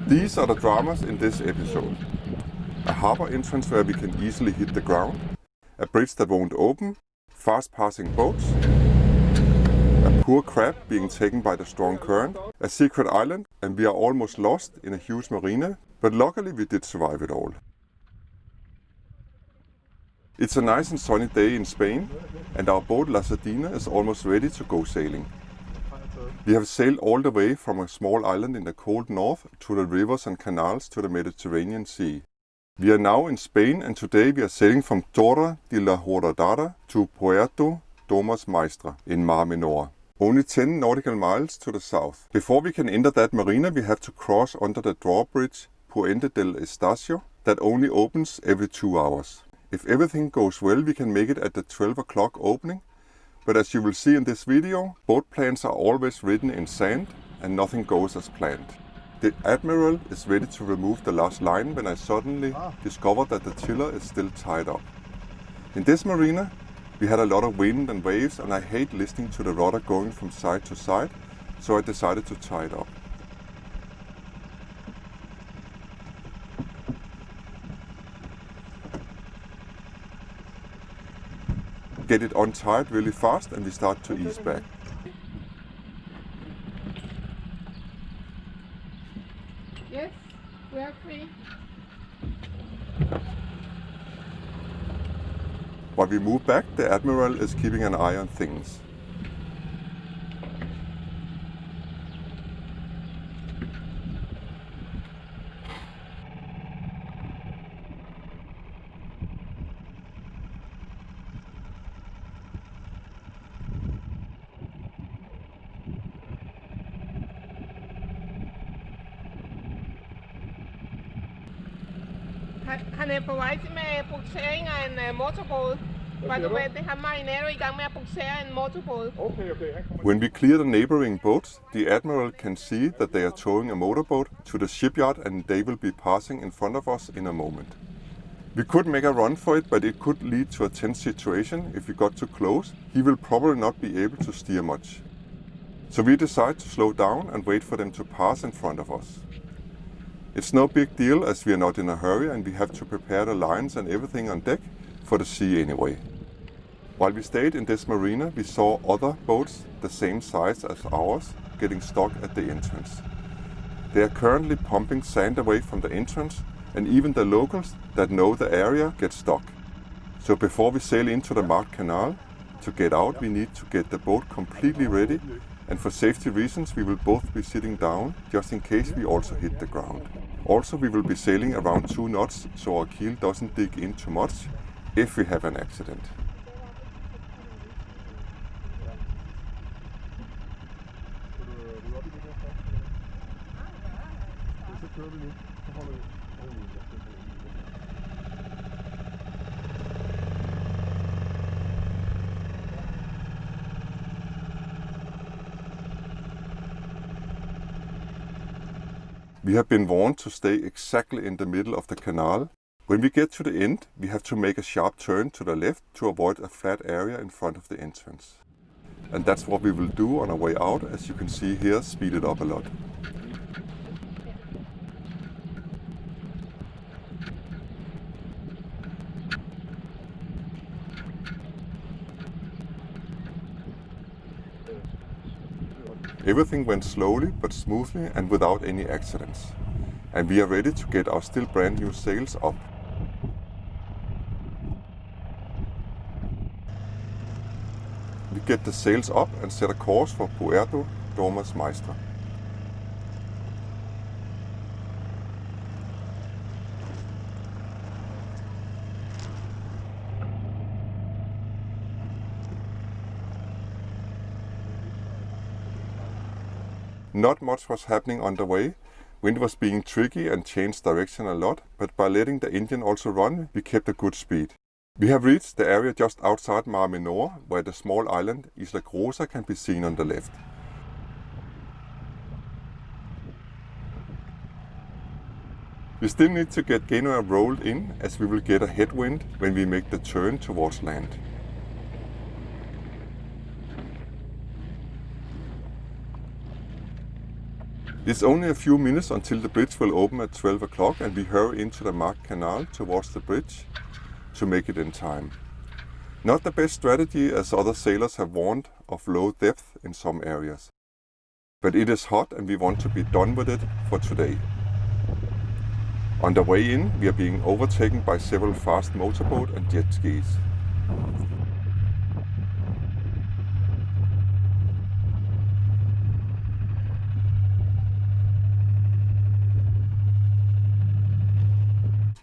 These are the dramas in this episode. A harbor entrance where we can easily hit the ground, a bridge that won't open, fast passing boats, a poor crab being taken by the strong current, a secret island, and we are almost lost in a huge marina, but luckily we did survive it all. It's a nice and sunny day in Spain, and our boat La Sardina is almost ready to go sailing. We have sailed all the way from a small island in the cold north to the rivers and canals to the Mediterranean Sea. We are now in Spain, and today we are sailing from Torre de la Horadada to Puerto Domus Maestra in Mar Menor, only 10 nautical miles to the south. Before we can enter that marina, we have to cross under the drawbridge Puente del Estacio that only opens every 2 hours. If everything goes well, we can make it at the 12 o'clock opening, but as you will see in this video, boat plans are always written in sand and nothing goes as planned. The Admiral is ready to remove the last line when I suddenly discovered that the tiller is still tied up. In this marina, we had a lot of wind and waves, and I hate listening to the rudder going from side to side, so I decided to tie it up. Get it untied really fast and we start to ease back. Yes, we are free. While we move back, the Admiral is keeping an eye on things. Han er på vej til med buksering af en motorbåd. Var du ved, det har marinero i gang med at buksere en motorbåd. Okay. When we clear the neighboring boats, the Admiral can see that they are towing a motorboat to the shipyard and they will be passing in front of us in a moment. We could make a run for it, but it could lead to a tense situation if we got too close. He will probably not be able to steer much. So we decide to slow down and wait for them to pass in front of us. It's no big deal as we are not in a hurry and we have to prepare the lines and everything on deck for the sea anyway. While we stayed in this marina, we saw other boats the same size as ours getting stuck at the entrance. They are currently pumping sand away from the entrance, and even the locals that know the area get stuck. So before we sail into the marked canal, to get out we need to get the boat completely ready, and for safety reasons we will both be sitting down just in case we also hit the ground. Also, we will be sailing around 2 knots so our keel doesn't dig in too much if we have an accident. We have been warned to stay exactly in the middle of the canal. When we get to the end, we have to make a sharp turn to the left to avoid a flat area in front of the entrance. And that's what we will do on our way out, as you can see here, speeded up a lot. Everything went slowly but smoothly and without any accidents. And we are ready to get our still brand new sails up. We get the sails up and set a course for Puerto Domus Maestra. Not much was happening on the way. Wind was being tricky and changed direction a lot, but by letting the engine also run, we kept a good speed. We have reached the area just outside Mar Menor, where the small island Isla Grosa can be seen on the left. We still need to get Genoa rolled in, as we will get a headwind when we make the turn towards land. It's only a few minutes until the bridge will open at 12 o'clock and we hurry into the marked canal towards the bridge to make it in time. Not the best strategy, as other sailors have warned of low depth in some areas. But it is hot and we want to be done with it for today. On the way in, we are being overtaken by several fast motorboat and jet skis.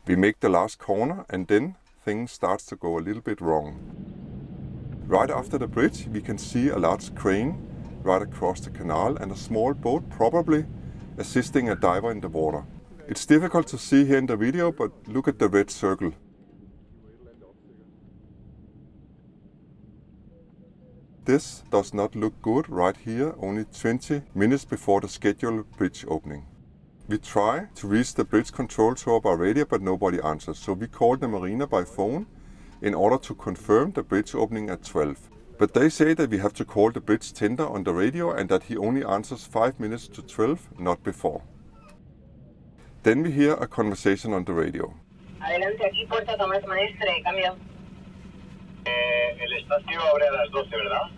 We make the last corner and then things starts to go a little bit wrong. Right after the bridge we can see a large crane right across the canal and a small boat probably assisting a diver in the water. It's difficult to see here in the video, but look at the red circle. This does not look good right here, only 20 minutes before the scheduled bridge opening. We try to reach the bridge control tower by radio, but nobody answers, so we call the marina by phone in order to confirm the bridge opening at 12. But they say that we have to call the bridge tender on the radio and that he only answers 5 minutes to 12, not before. Then we hear a conversation on the radio. Adelante, aquí Puerto Tomás Maestre, cambio. El espacio abre a las 12, ¿verdad?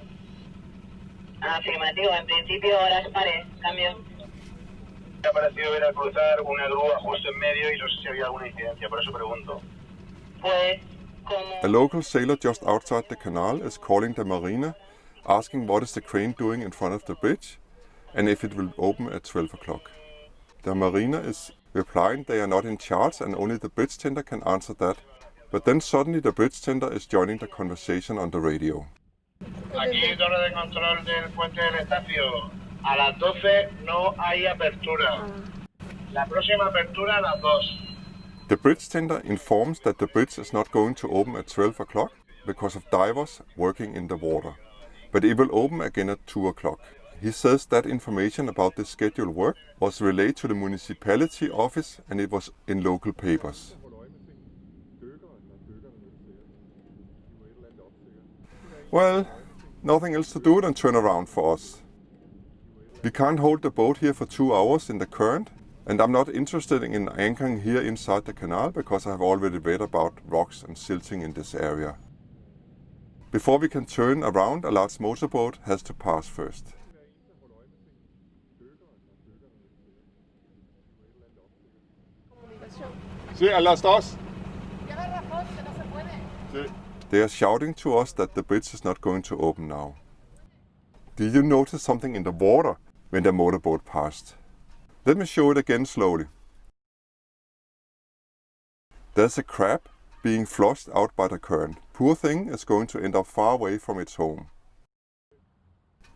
Afirmativo, en principio horas pares, cambio. Me ha parecido ver al cruzar una grúa justo en medio y no sé si había alguna incidencia, por eso pregunto. Pues, como... A local sailor just outside the canal is calling the marina, asking what is the crane doing in front of the bridge and if it will open at 12 o'clock. The marina is replying they are not in charge and only the bridge tender can answer that. But then suddenly the bridge tender is joining the conversation on the radio. Aquí, torre de control del puente del Estacio. A las 12 no hay apertura. La próxima apertura a las 2. The bridge tender informs that the bridge is not going to open at 12 o'clock because of divers working in the water, but it will open again at 2 o'clock. He says that information about this scheduled work was relayed to the municipality office and it was in local papers. Well, nothing else to do than turn around for us. We can't hold the boat here for 2 hours in the current, and I'm not interested in anchoring here inside the canal because I have already read about rocks and silting in this area. Before we can turn around, a large motorboat has to pass first. Sí, a las 2. Sí. They are shouting to us that the bridge is not going to open now. Did you notice something in the water when the motorboat passed? Let me show it again slowly. There's a crab being flushed out by the current. Poor thing is going to end up far away from its home.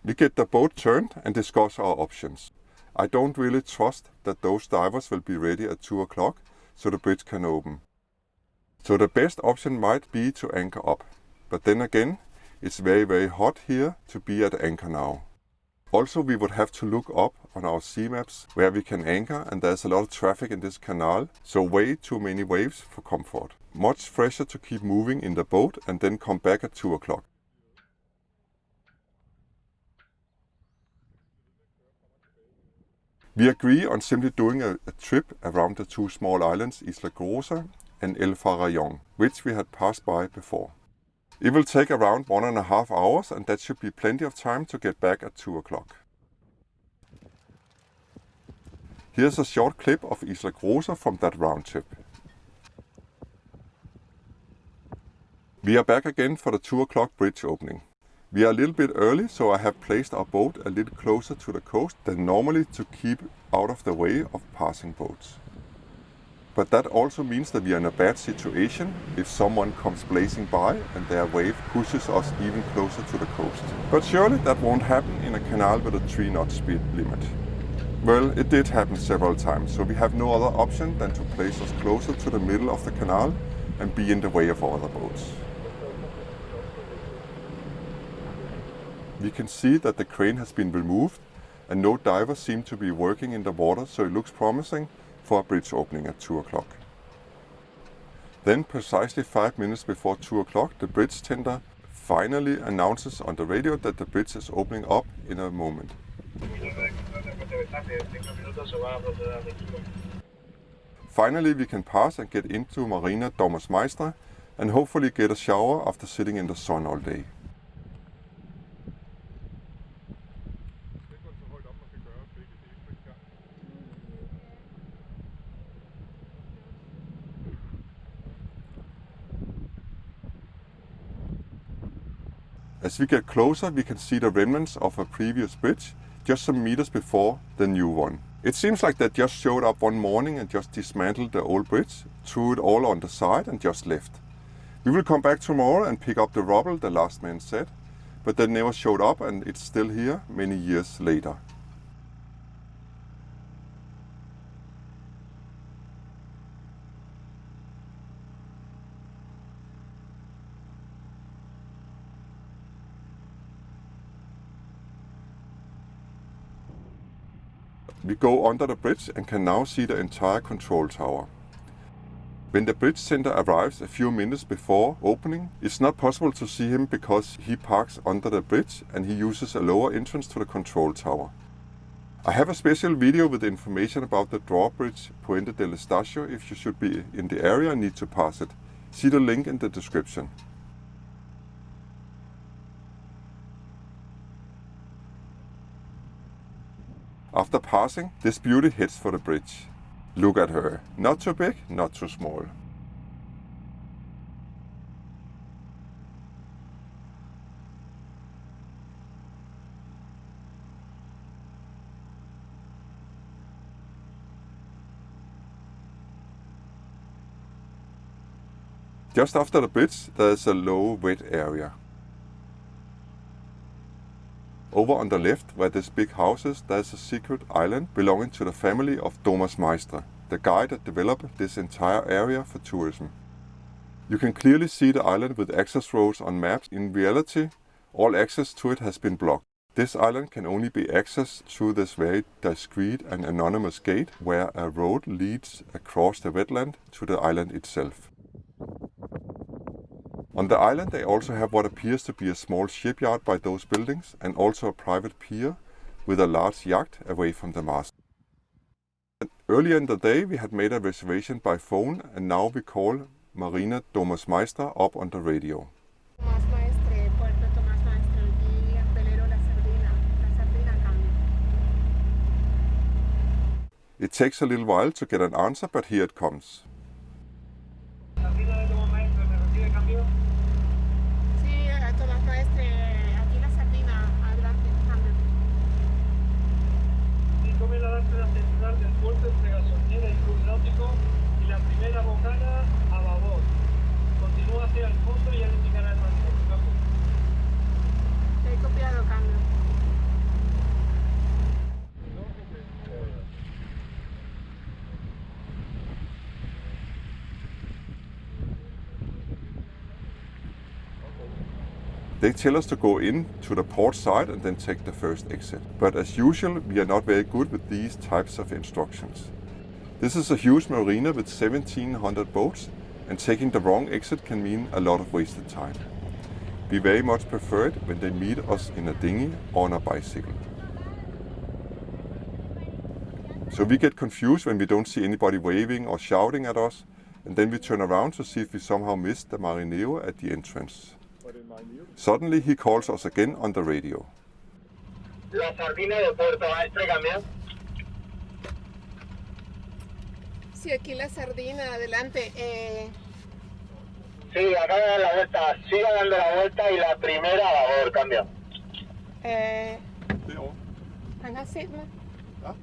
We get the boat turned and discuss our options. I don't really trust that those divers will be ready at 2 o'clock so the bridge can open. So the best option might be to anchor up. But then again, it's very hot here to be at anchor now. Also, we would have to look up on our sea maps where we can anchor, and there's a lot of traffic in this canal, so way too many waves for comfort. Much fresher to keep moving in the boat and then come back at 2 o'clock. We agree on simply doing a trip around the two small islands Isla Grosa and El Farallón, which we had passed by before. It will take around 1.5 hours and that should be plenty of time to get back at 2 o'clock. Here's a short clip of Isla Grosa from that round trip. We are back again for the 2 o'clock bridge opening. We are a little bit early, so I have placed our boat a little closer to the coast than normally to keep out of the way of passing boats. But that also means that we are in a bad situation if someone comes blazing by and their wave pushes us even closer to the coast. But surely that won't happen in a canal with a 3-knot speed limit. Well, it did happen several times, so we have no other option than to place us closer to the middle of the canal and be in the way of other boats. We can see that the crane has been removed and no divers seem to be working in the water, so it looks promising for a bridge opening at 2 o'clock. Then, precisely 5 minutes before 2 o'clock, the bridge tender finally announces on the radio that the bridge is opening up in a moment. Estacio. En 5 minutos se va a proceder a la apertura. Finally, we can pass and get into Marina Domus Maestra and hopefully get a shower after sitting in the sun all day. As we get closer, we can see the remnants of a previous bridge just some meters before the new one. It seems like they just showed up one morning and just dismantled the old bridge, threw it all on the side and just left. We will come back tomorrow and pick up the rubble, the last man said, but they never showed up and it's still here many years later. We go under the bridge and can now see the entire control tower. When the bridge center arrives a few minutes before opening, it's not possible to see him because he parks under the bridge and he uses a lower entrance to the control tower. I have a special video with information about the drawbridge Puente del Estacio if you should be in the area and need to pass it. See the link in the description. After passing, this beauty heads for the bridge. Look at her. Not too big, not too small. Just after the bridge, there is a low, wet area. Over on the left, where this big house is, there is a secret island belonging to the family of Domus Maestra, the guy that developed this entire area for tourism. You can clearly see the island with access roads on maps. In reality, all access to it has been blocked. This island can only be accessed through this very discreet and anonymous gate, where a road leads across the wetland to the island itself. On the island they also have what appears to be a small shipyard by those buildings and also a private pier with a large yacht away from the mast. Earlier in the day we had made a reservation by phone and now we call Marina Domus Maestra up on the radio. Tomás Maestre, Puerto Tomás Maestre, y el velero La Sardina cambia. It takes a little while to get an answer, but here it comes. Tomás Maestre, aquí La Sardina, adelante, cambio. 5.000 adelante de la central del puerto entre gasolinera y club náutico y la primera bocana a babor. Continúa hacia el fondo y ya le indicará el marco. He copiado, cambio. They tell us to go in to the port side and then take the first exit. But as usual, we are not very good with these types of instructions. This is a huge marina with 1,700 boats, and taking the wrong exit can mean a lot of wasted time. We very much prefer it when they meet us in a dinghy or on a bicycle. So we get confused when we don't see anybody waving or shouting at us, and then we turn around to see if we somehow missed the marinero at the entrance. Suddenly he calls us again on the radio. La Sardina de Puerto Maestre, cambio. Sí, aquí La Sardina, adelante. Sí, acá de dar la vuelta. Siga dando la vuelta y la primera a babor, cambio. Han har set mig. Ja?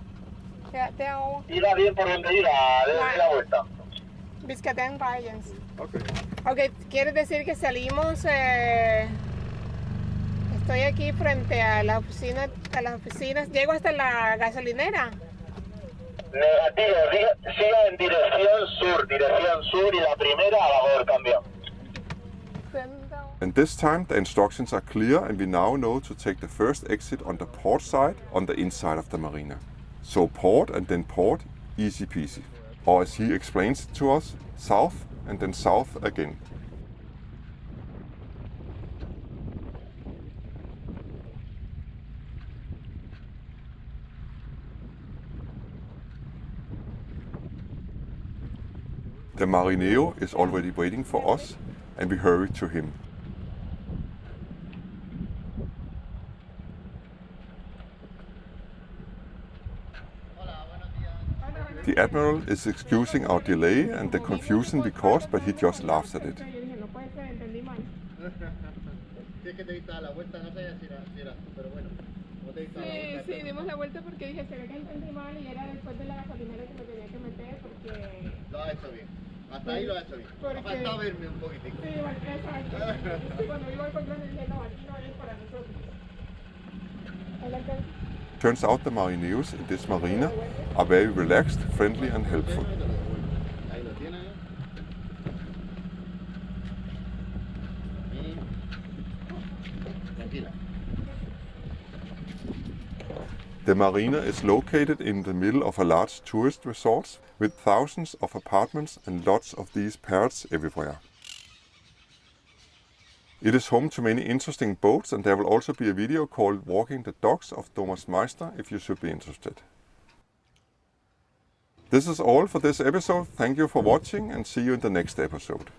Ja, derovre. Iba bien por donde iba, de la vuelta. Vi skal den vej, Jens. Okay. Ok, quiere decir que salimos, estoy aquí frente a la oficina, a las oficinas, llego hasta la gasolinera. Negativo, siga en dirección sur y la primera a babor, cambio. And this time the instructions are clear and we now know to take the first exit on the port side on the inside of the marina. So port and then port, easy peasy. Or as he explains it to us, south and then south again. The marinero is already waiting for us, and we hurry to him. The Admiral is excusing our delay and the confusion we caused, but he just laughs at it. Yo dije, no puede ser, entendí mal. Si es que te diste la vuelta, no sé si eras tú, pero bueno. ¿Cómo te diste la Sí, vuelta? sí, dimos la vuelta porque dije, se ve que entendí mal y era después de la gasolinera que me tenía que meter porque... Lo has hecho bien. Hasta ahí lo has hecho bien. Porque- Ha faltado verme un poquitico. Sí, exacto. Y cuando iba al control dije, no, aquí no es para nosotros. Adelante. Turns out the marineros in this marina are very relaxed, friendly and helpful. Ahí lo tienes. Tranquila. The marina is located in the middle of a large tourist resort with thousands of apartments and lots of these parrots everywhere. It is home to many interesting boats, and there will also be a video called Walking the Docks of Thomas Meister if you should be interested. This is all for this episode. Thank you for watching and see you in the next episode.